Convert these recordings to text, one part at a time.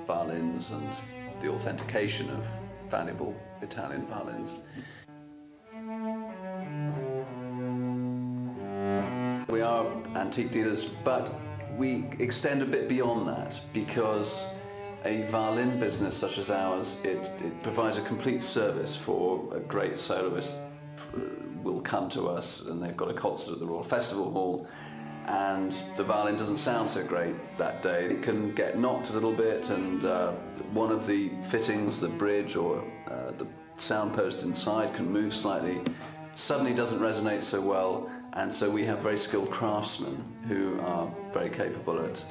violins and the authentication of valuable Italian violins. We are antique dealers, but we extend a bit beyond that, because a violin business such as ours, it provides a complete service. For a great soloist will come to us and they've got a concert at the Royal Festival Hall and the violin doesn't sound so great that day. It can get knocked a little bit, and one of the fittings, the bridge or the sound post inside, can move slightly, suddenly doesn't resonate so well, and so we have very skilled craftsmen who are very capable at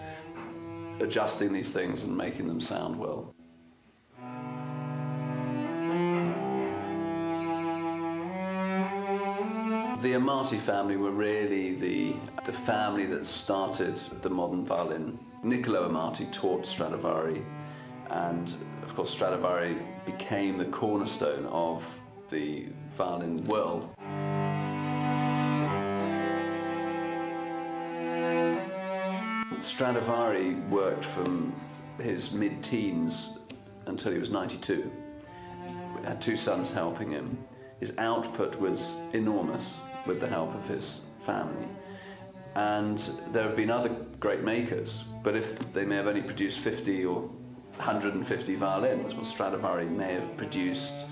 adjusting these things and making them sound well. The Amati family were really the family that started the modern violin. Niccolo Amati taught Stradivari, and of course Stradivari became the cornerstone of the violin world. Stradivari worked from his mid-teens until he was 92. He had two sons helping him. His output was enormous with the help of his family. And there have been other great makers, but if they may have only produced 50 or 150 violins, well, Stradivari may have produced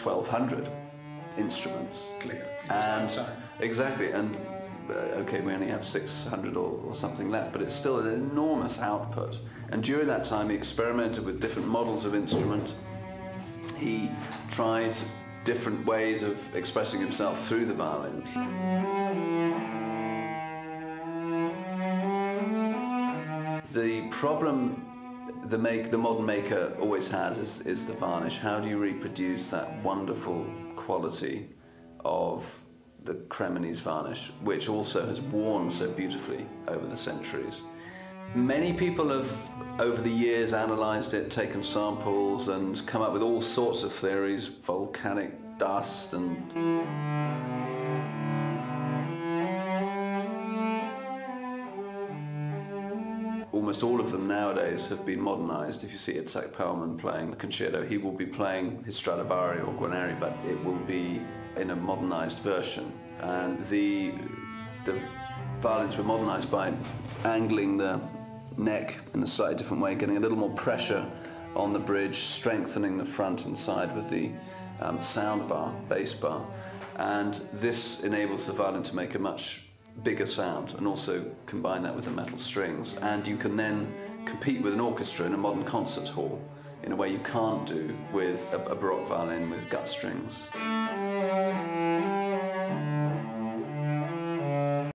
1,200 instruments. Clear. And exactly, and okay, we only have 600 or something left, but it's still an enormous output. And during that time he experimented with different models of instrument. He tried different ways of expressing himself through the violin. The problem the modern maker always has is the varnish. How do you reproduce that wonderful quality of the Cremonese varnish, which also has worn so beautifully over the centuries? Many people have, over the years, analysed it, taken samples and come up with all sorts of theories, volcanic dust and... Almost all of them nowadays have been modernised. If you see Itzhak Perlman playing the concerto, he will be playing his Stradivari or Guarneri, but it will be in a modernised version. And the violins were modernised by angling the neck in a slightly different way, getting a little more pressure on the bridge, strengthening the front and side with the sound bar, bass bar, and this enables the violin to make a much bigger sound and also combine that with the metal strings, and you can then compete with an orchestra in a modern concert hall in a way you can't do with a Baroque violin with gut strings.